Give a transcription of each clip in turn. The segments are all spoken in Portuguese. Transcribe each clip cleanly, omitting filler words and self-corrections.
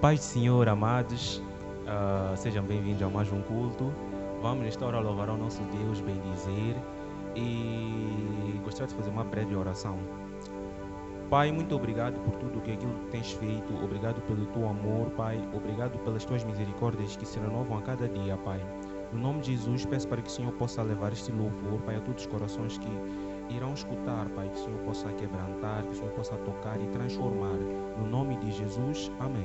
paz do Senhor, amados, sejam bem-vindos a mais um culto. Vamos nesta hora louvar ao nosso Deus, bendizer, e gostaria de fazer uma breve oração. Pai, muito obrigado por tudo que aquilo que tens feito, obrigado pelo teu amor, Pai, obrigado pelas tuas misericórdias que se renovam a cada dia, Pai. No nome de Jesus, peço para que o Senhor possa levar este louvor, Pai, a todos os corações que irão escutar, Pai, que o Senhor possa quebrantar, que o Senhor possa tocar e transformar. No nome de Jesus, amém.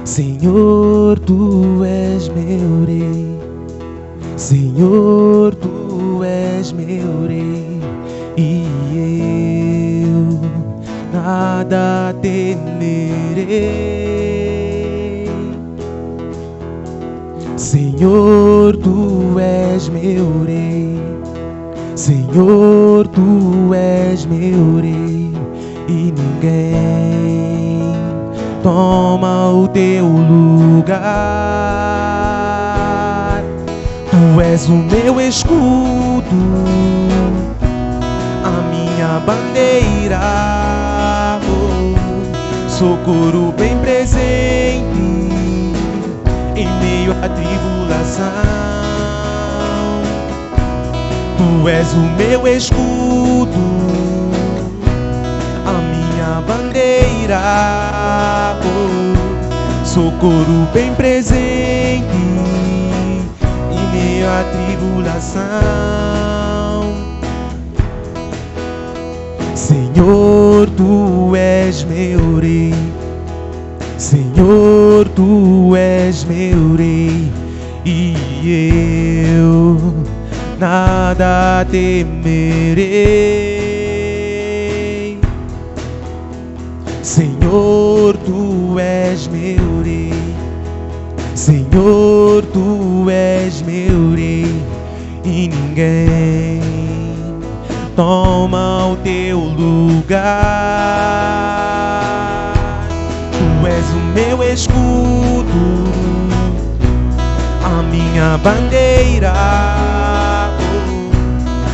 Senhor, Tu és meu Rei, Senhor, Tu és meu Rei, e eu nada temerei. Senhor, Tu és meu Rei, Senhor, Tu és meu Rei, e ninguém toma o teu lugar. Tu és o meu escudo, a minha bandeira, socorro bem presente em meio à tribulação. Tu és o meu escudo, a minha bandeira, socorro bem presente em meio à tribulação. Senhor, Tu és meu Rei, Senhor, Tu és meu Rei, e eu nada temerei. Senhor, Tu és meu Rei, Senhor, Tu és meu Rei, e ninguém toma o teu lugar. Tu és o meu escudo, a minha bandeira,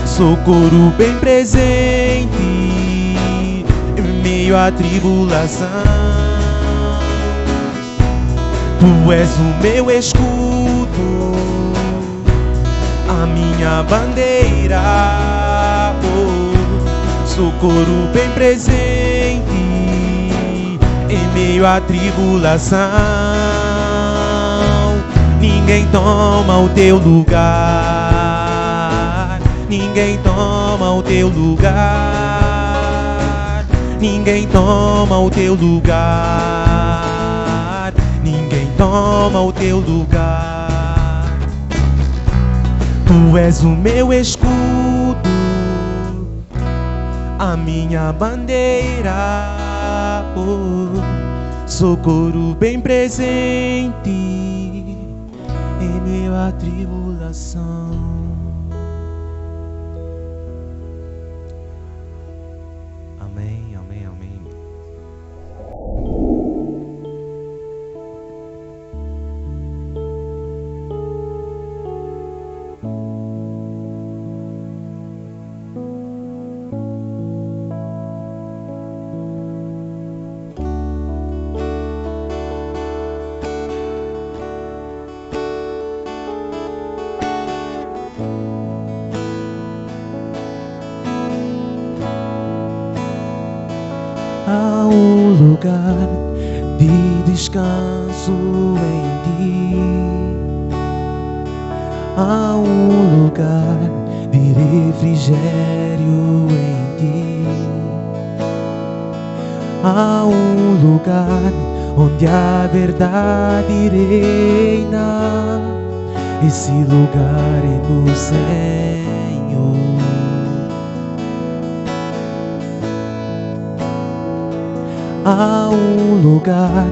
socorro bem presente em meio à tribulação. Tu és o meu escudo, a minha bandeira, socorro bem presente em meio à tribulação. Ninguém toma o teu lugar, ninguém toma o teu lugar, ninguém toma o teu lugar, ninguém toma o teu lugar. Tu és o meu escudo, a minha bandeira, socorro bem presente em meio à tribulação. Amém, amém, amém. Há um lugar de descanso em Ti, há um lugar de refrigério em Ti, há um lugar onde a verdade reina. Esse lugar é no Senhor. Há um lugar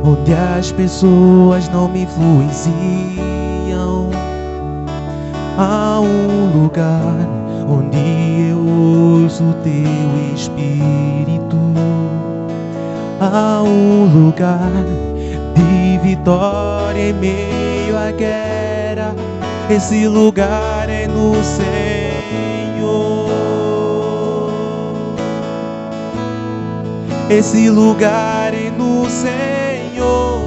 onde as pessoas não me influenciam. Há um lugar onde eu ouço o Teu Espírito. Há um lugar de vitória em meio à guerra. Esse lugar é no Senhor. Esse lugar é no Senhor.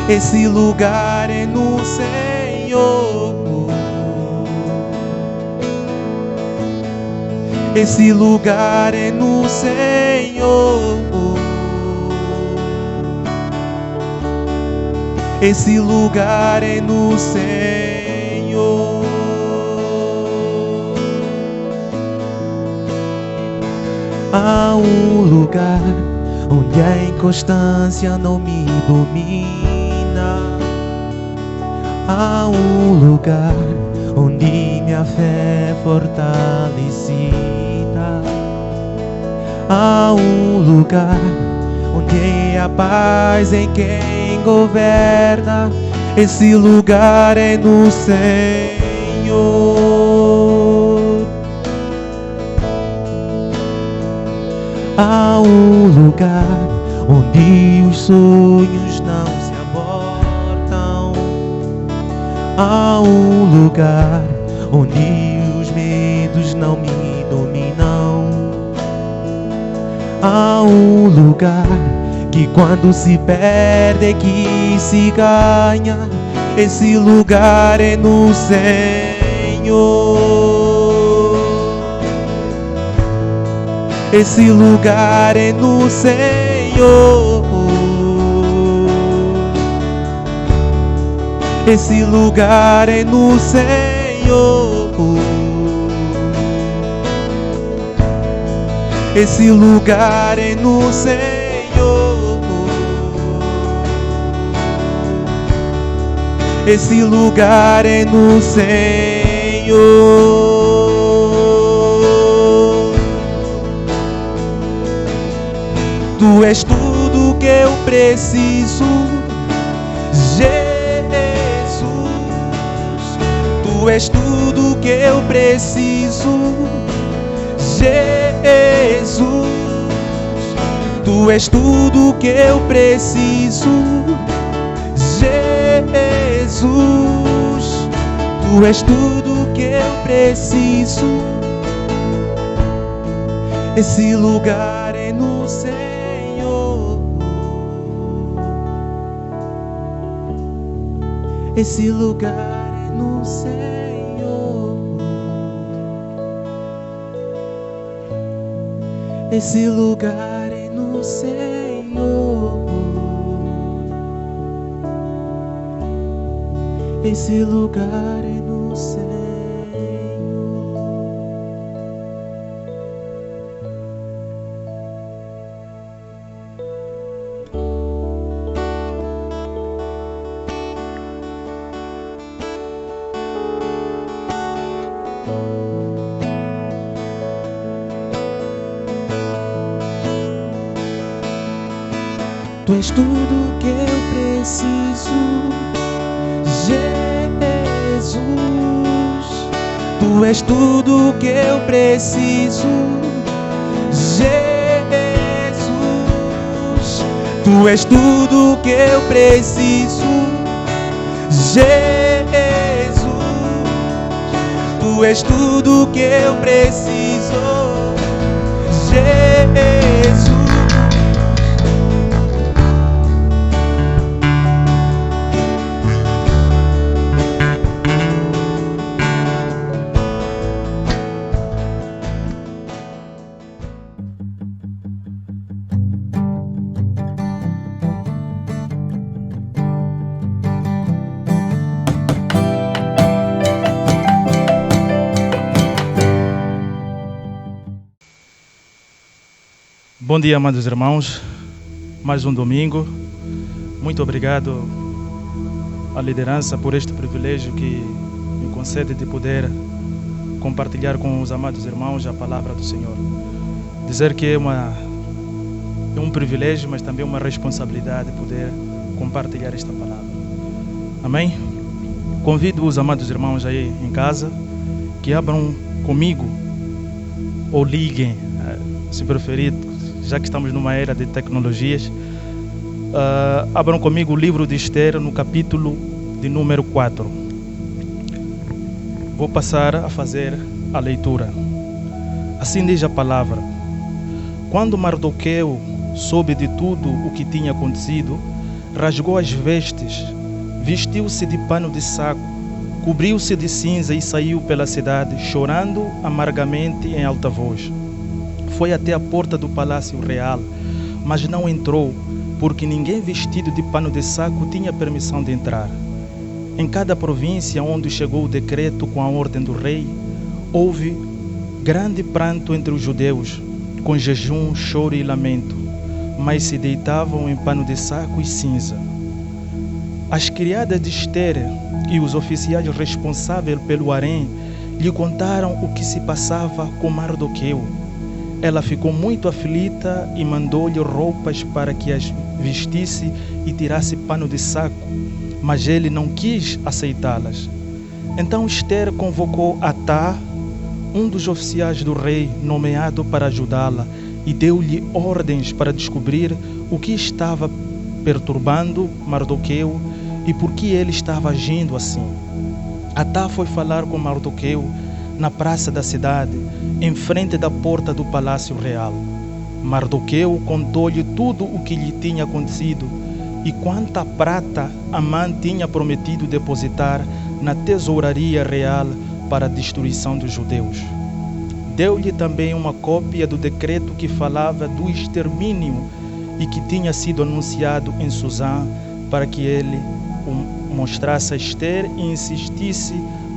Esse lugar é no Senhor. Esse lugar é no Senhor. Esse lugar é no Senhor. Há um lugar onde a inconstância não me domina. Há um lugar onde minha fé é fortalecida. Há um lugar onde a paz em quem governa. Esse lugar é no Senhor. Há um lugar onde os sonhos não se abortam. Há um lugar onde os medos não me dominam. Há um lugar que quando se perde é que se ganha. Esse lugar é no Senhor. Esse lugar é no Senhor. Esse lugar é no Senhor. Esse lugar é no Senhor. Esse lugar é no Senhor. Tu és tudo que eu preciso, Jesus. Tu és tudo que eu preciso, Jesus. Tu és tudo que eu preciso, Jesus. Tu és tudo que eu preciso. Esse lugar é no Senhor. Esse lugar é no Senhor. Esse lugar é no Senhor. Esse lugar é no Senhor. Tu és tudo que eu preciso, Jesus. Tu és tudo que eu preciso, Jesus. Tu és tudo que eu preciso, Jesus. Tu és tudo que eu preciso, Jesus. Bom dia, amados irmãos. Mais um domingo. Muito obrigado à liderança por este privilégio que me concede de poder compartilhar com os amados irmãos a palavra do Senhor. Dizer que é um privilégio, mas também uma responsabilidade poder compartilhar esta palavra. Amém? Convido os amados irmãos aí em casa que abram comigo ou liguem, se preferir, já que estamos numa era de tecnologias. Abram comigo o livro de Esther no capítulo de número 4. Vou passar a fazer a leitura. Assim diz a palavra. Quando Mardoqueu soube de tudo o que tinha acontecido, rasgou as vestes, vestiu-se de pano de saco, cobriu-se de cinza e saiu pela cidade, chorando amargamente em alta voz. Foi até a porta do palácio real, mas não entrou, porque ninguém vestido de pano de saco tinha permissão de entrar. Em cada província onde chegou o decreto com a ordem do rei, houve grande pranto entre os judeus, com jejum, choro e lamento, mas se deitavam em pano de saco e cinza. As criadas de Esther e os oficiais responsáveis pelo harém lhe contaram o que se passava com Mardoqueu. Ela ficou muito aflita e mandou-lhe roupas para que as vestisse e tirasse pano de saco, mas ele não quis aceitá-las. Então Esther convocou Atá, um dos oficiais do rei, nomeado para ajudá-la, e deu-lhe ordens para descobrir o que estava perturbando Mardoqueu e por que ele estava agindo assim. Atá foi falar com Mardoqueu na praça da cidade, em frente da porta do palácio real. Mardoqueu contou-lhe tudo o que lhe tinha acontecido e quanta prata Amã tinha prometido depositar na tesouraria real para a destruição dos judeus. Deu-lhe também uma cópia do decreto que falava do extermínio e que tinha sido anunciado em Susã, para que ele o mostrasse a Esther e insistisse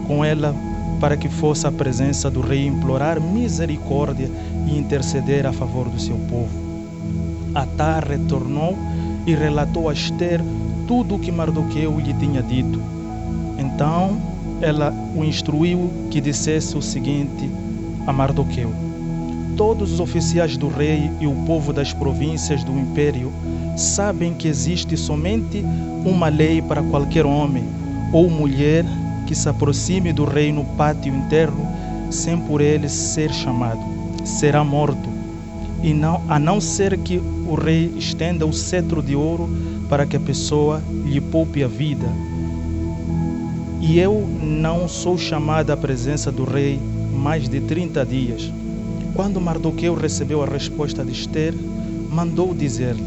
com ela para que fosse à presença do rei implorar misericórdia e interceder a favor do seu povo. Atá retornou e relatou a Esther tudo o que Mardoqueu lhe tinha dito. Então ela o instruiu que dissesse o seguinte a Mardoqueu: todos os oficiais do rei e o povo das províncias do império sabem que existe somente uma lei para qualquer homem ou mulher que se aproxime do rei no pátio interno sem por ele ser chamado. Será morto, e a não ser que o rei estenda o cetro de ouro para que a pessoa lhe poupe a vida. E eu não sou chamada à presença do rei mais de 30 dias. Quando Mardoqueu recebeu a resposta de Esther, mandou dizer-lhe: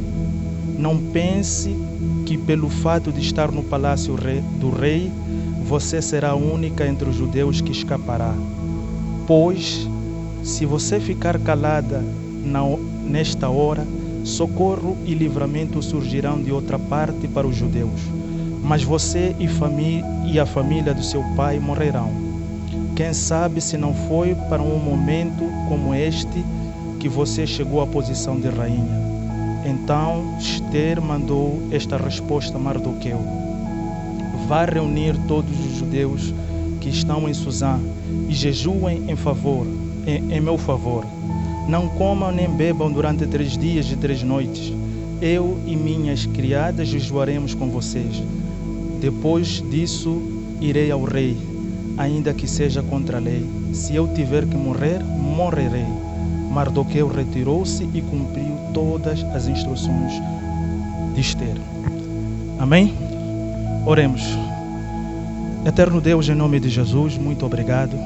não pense que pelo fato de estar no palácio do rei, você será a única entre os judeus que escapará. Pois, se você ficar calada nesta hora, socorro e livramento surgirão de outra parte para os judeus. Mas você e a família do seu pai morrerão. Quem sabe se não foi para um momento como este que você chegou à posição de rainha. Então Esther mandou esta resposta a Mardoqueu: vá reunir todos os judeus que estão em Susã e jejuem em meu favor. Não comam nem bebam durante 3 dias e 3 noites. Eu e minhas criadas jejuaremos com vocês. Depois disso, irei ao rei, ainda que seja contra a lei. Se eu tiver que morrer, morrerei. Mardoqueu retirou-se e cumpriu todas as instruções de Esther. Amém? Oremos. Eterno Deus, em nome de Jesus, muito obrigado.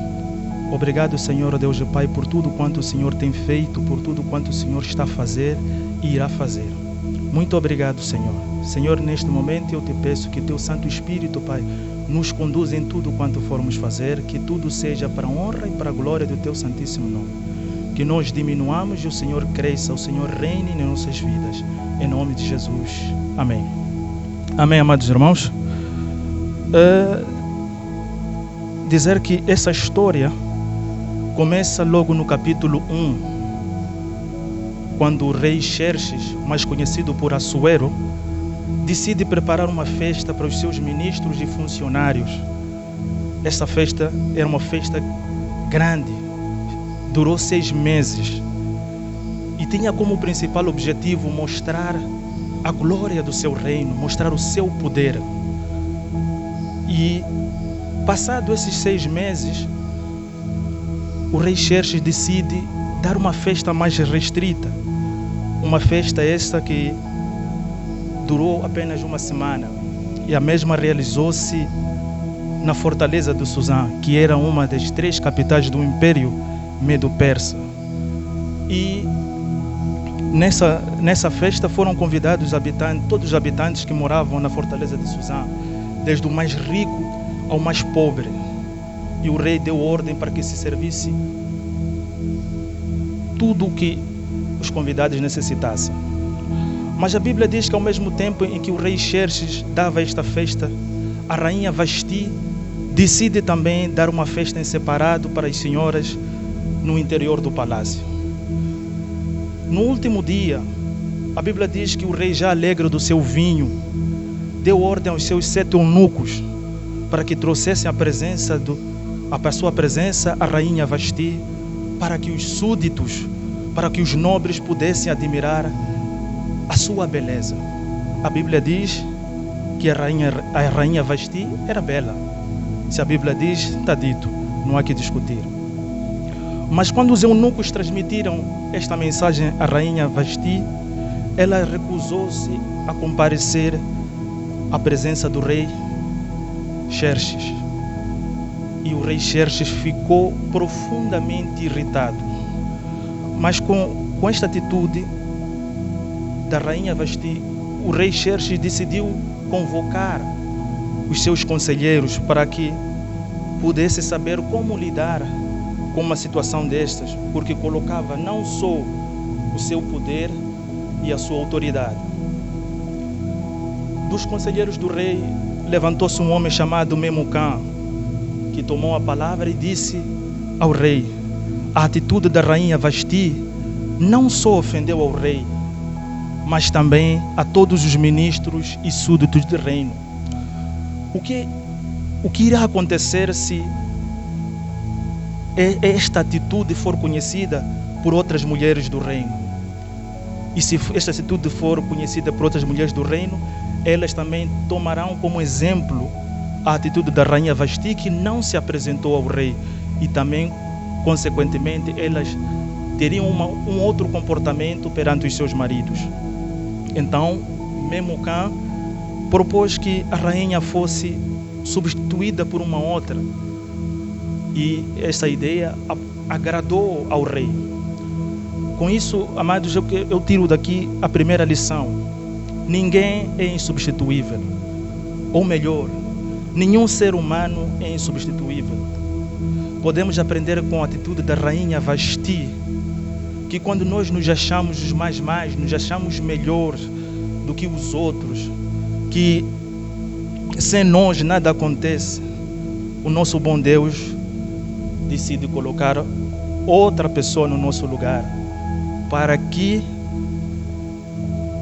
Obrigado, Senhor, Deus e Pai, por tudo quanto o Senhor tem feito, por tudo quanto o Senhor está a fazer e irá fazer. Muito obrigado, Senhor. Senhor, neste momento eu te peço que Teu Santo Espírito, Pai, nos conduza em tudo quanto formos fazer, que tudo seja para a honra e para a glória do Teu Santíssimo nome. Que nós diminuamos e o Senhor cresça, o Senhor reine em nossas vidas. Em nome de Jesus. Amém. Amém, amados irmãos. Dizer que essa história começa logo no capítulo 1, quando o rei Xerxes, mais conhecido por Assuero, decide preparar uma festa para os seus ministros e funcionários. Essa festa era uma festa grande, durou 6 meses e tinha como principal objetivo mostrar a glória do seu reino, mostrar o seu poder. E passado esses 6 meses, o rei Xerxes decide dar uma festa mais restrita, Uma festa esta que durou apenas uma semana, e a mesma realizou-se na fortaleza de Suzã, que era uma das 3 capitais do Império Medo-Persa. E nessa festa foram convidados os habitantes, todos os habitantes que moravam na fortaleza de Suzã, desde o mais rico ao mais pobre. E o rei deu ordem para que se servisse tudo o que os convidados necessitassem. Mas a Bíblia diz que ao mesmo tempo em que o rei Xerxes dava esta festa, a rainha Vasti decide também dar uma festa em separado para as senhoras no interior do palácio. No último dia, a Bíblia diz que o rei, já alegre do seu vinho, deu ordem aos seus 7 eunucos para que trouxessem a sua presença a rainha Vasti, para que os súditos, para que os nobres pudessem admirar a sua beleza. A Bíblia diz que a rainha Vasti era bela. Se a Bíblia diz, está dito, não há que discutir. Mas quando os eunucos transmitiram esta mensagem à rainha Vasti, ela recusou-se a comparecer à presença do rei Xerxes. E o rei Xerxes ficou profundamente irritado. Mas com esta atitude da rainha Vasti, o rei Xerxes decidiu convocar os seus conselheiros para que pudesse saber como lidar com uma situação destas, porque colocava não só o seu poder e a sua autoridade. Dos conselheiros do rei, levantou-se um homem chamado Memucã, que tomou a palavra e disse ao rei: a atitude da rainha Vasti não só ofendeu ao rei, mas também a todos os ministros e súditos do reino. O que irá acontecer se esta atitude for conhecida por outras mulheres do reino? E se esta atitude for conhecida por outras mulheres do reino, elas também tomarão como exemplo a atitude da rainha Vasti, que não se apresentou ao rei, e também, consequentemente, elas teriam um outro comportamento perante os seus maridos. Então, Memucã propôs que a rainha fosse substituída por uma outra, e essa ideia agradou ao rei. Com isso, amados, eu tiro daqui a primeira lição: ninguém é insubstituível, ou melhor, nenhum ser humano é insubstituível. Podemos aprender com a atitude da rainha Vasti, que quando nós nos achamos os mais, nos achamos melhores do que os outros, que sem nós nada acontece, o nosso bom Deus decide colocar outra pessoa no nosso lugar, para que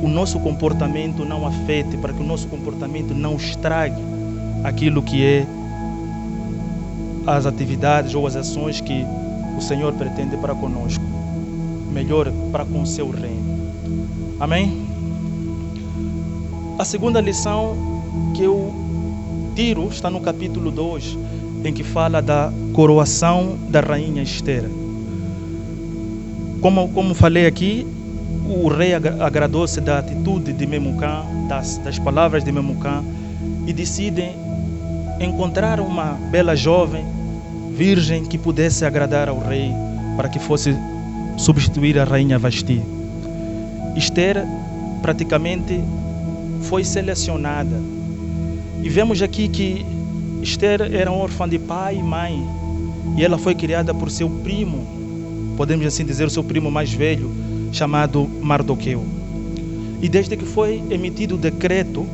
o nosso comportamento não afete, para que o nosso comportamento não estrague aquilo que é as atividades ou as ações que o Senhor pretende para conosco, melhor, para com o seu reino. Amém? A segunda lição que eu tiro está no capítulo 2, em que fala da coroação da rainha Esther. Como falei aqui, o rei agradou-se da atitude de Memucã, das palavras de Memucã, e decidem encontrar uma bela jovem, virgem, que pudesse agradar ao rei, para que fosse substituir a rainha Vasti. Esther praticamente foi selecionada. E vemos aqui que Esther era órfã de pai e mãe, e ela foi criada por seu primo, podemos assim dizer, o seu primo mais velho, chamado Mardoqueu. E desde que foi emitido o decreto,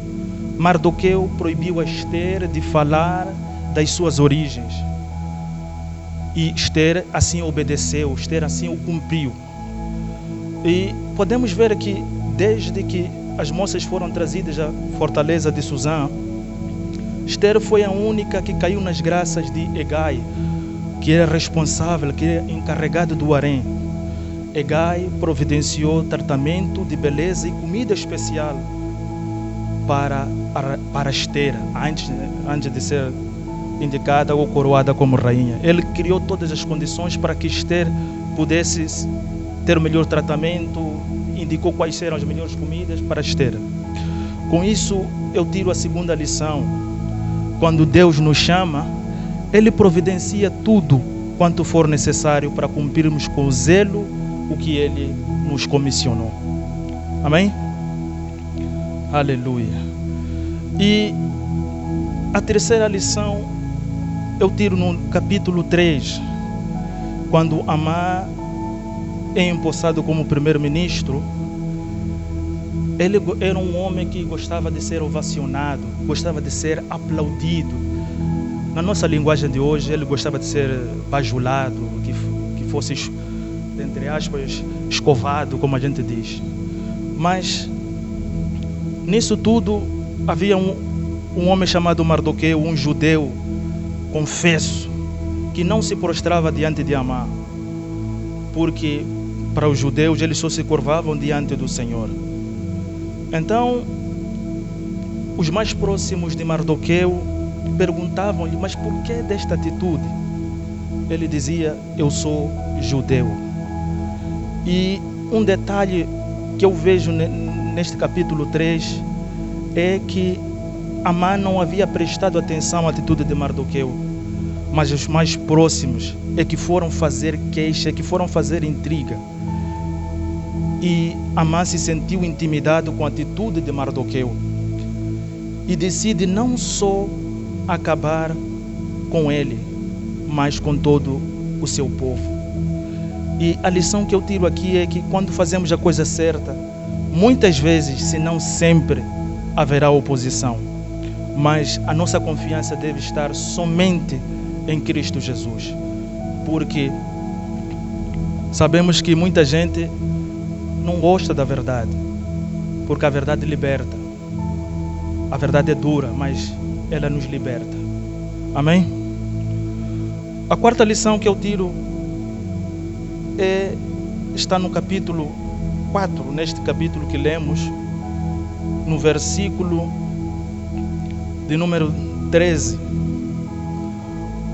Mardoqueu proibiu a Esther de falar das suas origens. E Esther assim obedeceu, Esther assim o cumpriu. E podemos ver que desde que as moças foram trazidas à fortaleza de Suzã, Esther foi a única que caiu nas graças de Hegai, que era responsável, que era encarregado do harém. Hegai providenciou tratamento de beleza e comida especial para Esther, antes de ser indicada ou coroada como rainha. Ele criou todas as condições para que Esther pudesse ter o melhor tratamento, indicou quais eram as melhores comidas para Esther. Com isso, eu tiro a segunda lição. Quando Deus nos chama, Ele providencia tudo quanto for necessário para cumprirmos com zelo o que Ele nos comissionou. Amém? Aleluia. E a terceira lição eu tiro no capítulo 3, quando Amã é empossado como primeiro-ministro. Ele era um homem que gostava de ser ovacionado, gostava de ser aplaudido. Na nossa linguagem de hoje, ele gostava de ser bajulado, que fosse, entre aspas, escovado, como a gente diz. Mas nisso tudo havia um homem chamado Mardoqueu, um judeu, confesso, que não se prostrava diante de Amã, porque para os judeus eles só se curvavam diante do Senhor. Então, os mais próximos de Mardoqueu perguntavam-lhe: mas por que desta atitude? Ele dizia: eu sou judeu. E um detalhe que eu vejo neste capítulo 3 é que Amã não havia prestado atenção à atitude de Mardoqueu, mas os mais próximos é que foram fazer queixa, que foram fazer intriga. E Amã se sentiu intimidado com a atitude de Mardoqueu e decide não só acabar com ele, mas com todo o seu povo. E a lição que eu tiro aqui é que quando fazemos a coisa certa, muitas vezes, se não sempre, haverá oposição, mas a nossa confiança deve estar somente em Cristo Jesus, porque sabemos que muita gente não gosta da verdade, porque a verdade liberta. A verdade é dura, mas ela nos liberta. Amém? A quarta lição que eu tiro está no capítulo 4, neste capítulo que lemos, no versículo de número 13,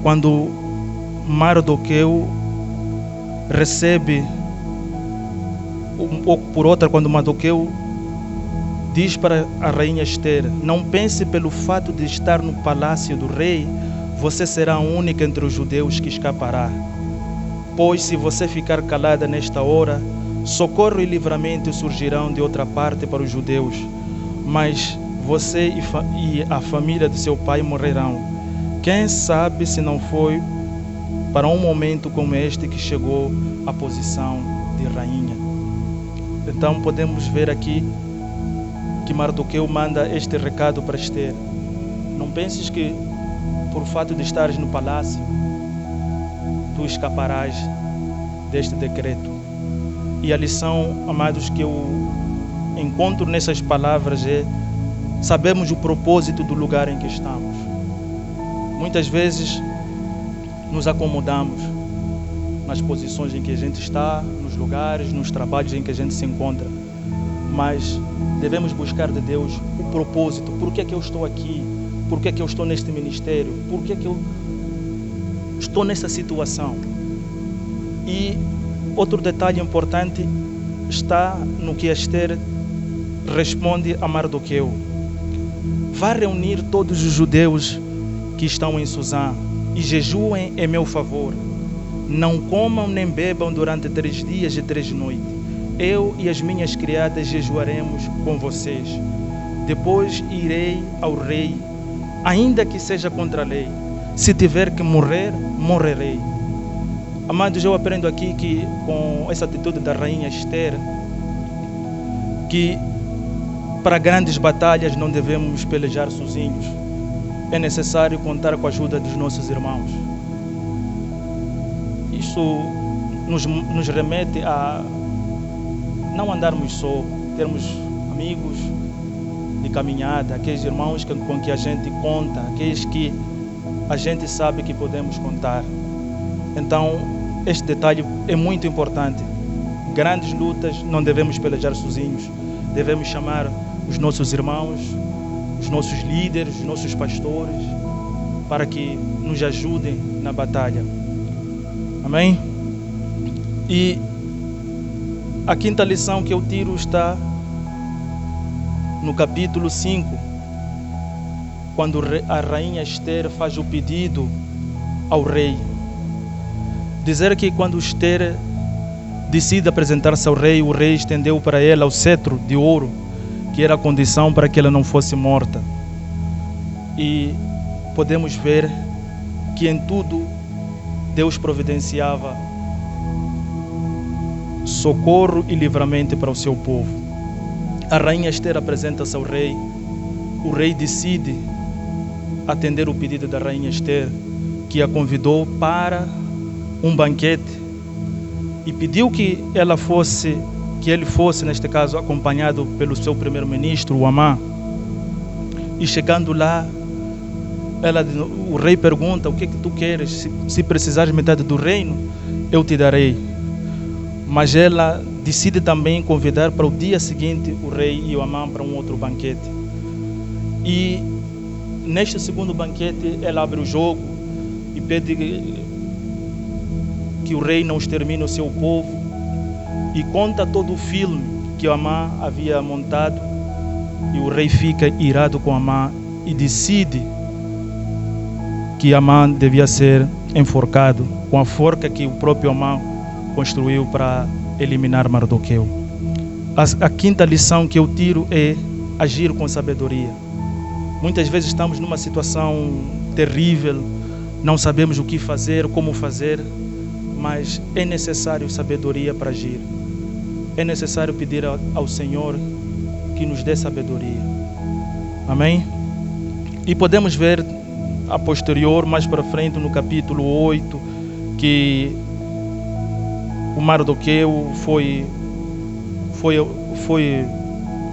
quando Mardoqueu recebe, um pouco por outra, quando Mardoqueu diz para a rainha Esther: não pense pelo fato de estar no palácio do rei, você será a única entre os judeus que escapará. Pois se você ficar calada nesta hora, socorro e livramento surgirão de outra parte para os judeus, mas você e a família de seu pai morrerão. Quem sabe se não foi para um momento como este que chegou à posição de rainha. Então podemos ver aqui que Mardoqueu manda este recado para Esther: não penses que por fato de estares no palácio tu escaparás deste decreto. E a lição, amados, que eu encontro nessas palavras é: sabemos o propósito do lugar em que estamos. Muitas vezes nos acomodamos nas posições em que a gente está, nos lugares, nos trabalhos em que a gente se encontra, mas devemos buscar de Deus o propósito. Por que é que eu estou aqui? Por que é que eu estou neste ministério? Por que é que eu estou nessa situação? E outro detalhe importante está no que Esther responde a Mardoqueu: vá reunir todos os judeus que estão em Susã e jejuem em meu favor. Não comam nem bebam durante 3 dias e 3 noites. Eu e as minhas criadas jejuaremos com vocês. Depois irei ao rei, ainda que seja contra a lei. Se tiver que morrer, morrerei. Amados, eu aprendo aqui que com essa atitude da rainha Esther, que para grandes batalhas não devemos pelejar sozinhos. É necessário contar com a ajuda dos nossos irmãos. Isso nos remete a não andarmos só, termos amigos de caminhada, aqueles irmãos com que a gente conta, aqueles que a gente sabe que podemos contar. Então, este detalhe é muito importante. Grandes lutas não devemos pelejar sozinhos. Devemos chamar os nossos irmãos, os nossos líderes, os nossos pastores, para que nos ajudem na batalha. Amém? E A quinta lição que eu tiro está no capítulo 5, quando a rainha Esther faz o pedido ao rei. Dizer que quando Esther decide apresentar-se ao rei, o rei estendeu para ela o cetro de ouro, que era a condição para que ela não fosse morta. E podemos ver que em tudo Deus providenciava socorro e livramento para o seu povo. A rainha Esther apresenta-se ao rei. O rei decide atender o pedido da rainha Esther, que a convidou para um banquete e pediu que ele fosse, neste caso, acompanhado pelo seu primeiro-ministro, o Amã. E chegando lá, o rei pergunta: o que é que tu queres? Se precisares metade do reino, eu te darei. Mas ela decide também convidar para o dia seguinte o rei e o Amã para um outro banquete. E neste segundo banquete ela abre o jogo e pede que o rei não extermine o seu povo, e conta todo o filme que o Amã havia montado, e o rei fica irado com Amã e decide que Amã devia ser enforcado com a forca que o próprio Amã construiu para eliminar Mardoqueu. A quinta lição que eu tiro é agir com sabedoria. Muitas vezes estamos numa situação terrível, não sabemos o que fazer, como fazer, mas é necessário sabedoria para agir. É necessário pedir ao Senhor que nos dê sabedoria. Amém? E podemos ver a posterior, mais para frente, no capítulo 8, que o Mardoqueu foi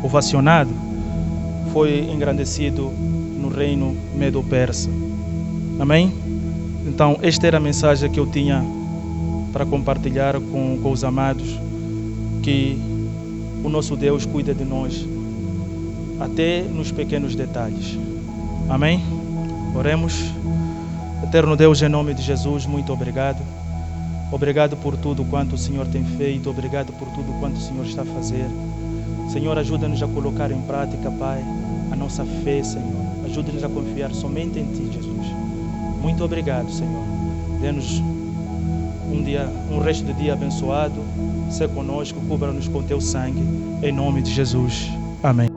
ovacionado, foi engrandecido no reino medo-persa. Amém? Então, esta era a mensagem que eu tinha para compartilhar com os amados, que o nosso Deus cuida de nós, até nos pequenos detalhes. Amém? Oremos. Eterno Deus, em nome de Jesus, muito obrigado. Obrigado por tudo quanto o Senhor tem feito. Obrigado por tudo quanto o Senhor está a fazer. Senhor, ajuda-nos a colocar em prática, Pai, a nossa fé, Senhor. Ajuda-nos a confiar somente em Ti, Jesus. Muito obrigado, Senhor. Dê-nos um resto de dia abençoado. Sê conosco, cubra-nos com Teu sangue. Em nome de Jesus. Amém.